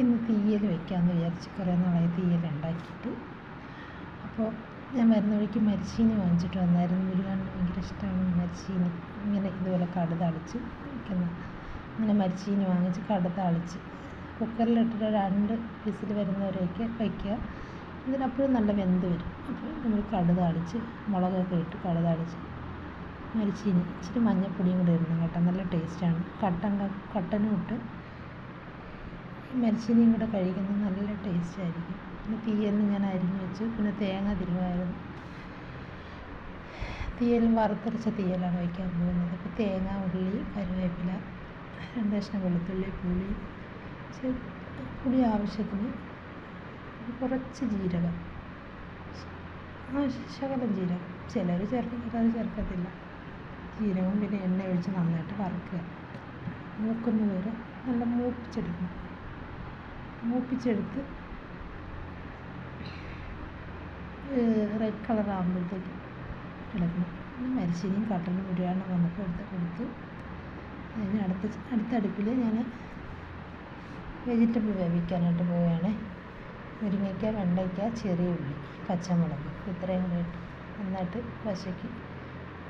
ഇന്ന് തീയൽ വെക്കാമെന്ന് വിചാരിച്ച് കുറേ നാളായി തീയൽ ഉണ്ടാക്കിയിട്ട്. അപ്പോൾ ഞാൻ വരുന്ന വഴിക്ക് മരിച്ചീനി വാങ്ങിച്ചിട്ട് വന്നായിരുന്നു. മുരുകാണ്ട് ഭയങ്കര ഇഷ്ടമാണ് മരിച്ചീനി. ഇങ്ങനെ ഇതുപോലെ കടുക് താളിച്ച് വയ്ക്കുന്ന ഇങ്ങനെ മരിച്ചീനി വാങ്ങിച്ച് കടുക് താളിച്ച് കുക്കറിലിട്ടിട്ട് 2 വിസിൽ വരുന്നവരെയൊക്കെ വയ്ക്കുക. ഇതിനപ്പോഴും നല്ല വെന്ത് വരും. അപ്പോൾ നമ്മൾ കടുക് താളിച്ച് മുളകൊക്കെ ഇട്ട് കടുക് താളിച്ച് മരിച്ചീനി ഇച്ചിരി മഞ്ഞൾപ്പൊടിയും കൂടെ ഇടണം കേട്ടോ, നല്ല ടേസ്റ്റാണ്. കട്ടനും ഇട്ട് ഈ മരിച്ചീനിയും കൂടെ കഴിക്കുന്നത് നല്ല ടേസ്റ്റായിരിക്കും. പിന്നെ തീയലിന് ഞാൻ അരിഞ്ഞ് വെച്ച്, പിന്നെ തേങ്ങ തിരുമായിരുന്നു. തീയലും വറുത്തരച്ച തീയലാണ് വയ്ക്കാൻ പോകുന്നത്. അപ്പോൾ തേങ്ങ, ഉള്ളി, കറിവേപ്പില, 2 കഷ്ണം വെളുത്തുള്ളി, പുളി ആവശ്യത്തിന്, കുറച്ച് ജീരകം, ശകലം ജീരകം, ചിലർ ചേർക്കും ചിലർ ചേർക്കത്തില്ല. ജീരകം പിന്നെ എണ്ണ ഒഴിച്ച് നന്നായിട്ട് വറുക്കുക. മൂക്കുന്നത് വരെ നല്ല മൂപ്പിച്ചെടുത്ത് റെഡ് കളർ ആകുമ്പോഴത്തേക്ക് എടുക്കണം. പിന്നെ മരിച്ചീനിയും കട്ടനും മുരുകാണ്ട് വന്നപ്പോൾ കൊടുത്ത് അതിന് അടുത്ത അടുപ്പിൽ ഞാൻ വെജിറ്റബിൾ വേവിക്കാനായിട്ട് പോവുകയാണ്. മുരിങ്ങയ്ക്ക, വെണ്ടയ്ക്ക, ചെറിയ ഉള്ളി, പച്ചമുളക് ഇത്രയും കൂടെ ഇട്ട് നന്നായിട്ട് വശക്കി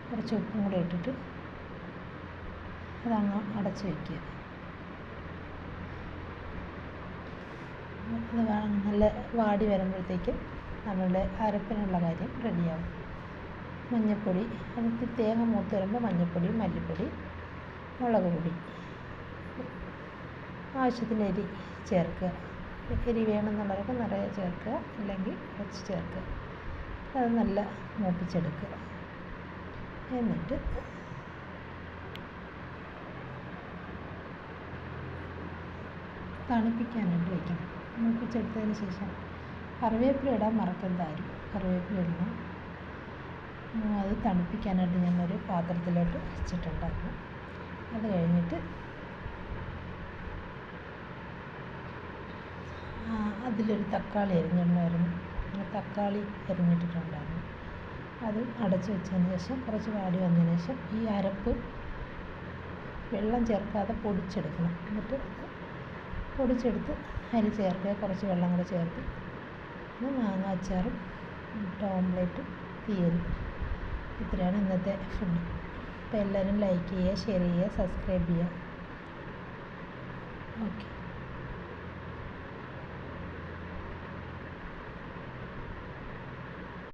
കുറച്ച് ഉപ്പും കൂടെ ഇട്ടിട്ട് അതങ്ങ് അടച്ച് വയ്ക്കുക. അത് നല്ല വാടി വരുമ്പോഴത്തേക്കും നമ്മളുടെ അരപ്പിനുള്ള കാര്യം റെഡിയാവും. മഞ്ഞൾപ്പൊടി, അതിൽ തേങ്ങ മൂത്ത് വരുമ്പോൾ മഞ്ഞൾപ്പൊടി, മല്ലിപ്പൊടി, മുളക് പൊടി, ആവശ്യത്തിന് എരി ചേർക്കുക. എരി വേണമെന്നുള്ളവരൊക്കെ നിറയെ ചേർക്കുക, അല്ലെങ്കിൽ കുറച്ച് ചേർക്കുക. അത് നല്ല മൂപ്പിച്ചെടുക്കുക. എന്നിട്ട് തണുപ്പിക്കാനായിട്ട് വയ്ക്കണം. മൂപ്പിച്ചെടുത്തതിന് ശേഷം കറിവേപ്പില ഇടാൻ മറക്കരുതാരും, കറിവേപ്പില ഇടണം. അത് തണുപ്പിക്കാനായിട്ട് ഞാനൊരു പാത്രത്തിലോട്ട് വെച്ചിട്ടുണ്ടായിരുന്നു. അത് കഴിഞ്ഞിട്ട് അതിലൊരു തക്കാളി അരിഞ്ഞിട്ടുണ്ടായിരുന്നു. തക്കാളി അരിഞ്ഞിട്ടിട്ടുണ്ടായിരുന്നു. അത് അടച്ച് വെച്ചതിന് ശേഷം കുറച്ച് വാടി വന്നതിന് ശേഷം ഈ അരപ്പ് വെള്ളം ചേർക്കാതെ പൊടിച്ചെടുക്കണം. എന്നിട്ട് പൊടിച്ചെടുത്ത് അരി ചേർക്കുക, കുറച്ച് വെള്ളം കൂടെ ചേർത്ത് മാങ്ങ അച്ചാറും മുട്ട ഓംലെറ്റും തീയലും. ഇത്രയാണ് ഇന്നത്തെ ഫുഡ്. അപ്പോൾ എല്ലാവരും ലൈക്ക് ചെയ്യുക, ഷെയർ ചെയ്യുക, സബ്സ്ക്രൈബ് ചെയ്യുക. ഓക്കെ.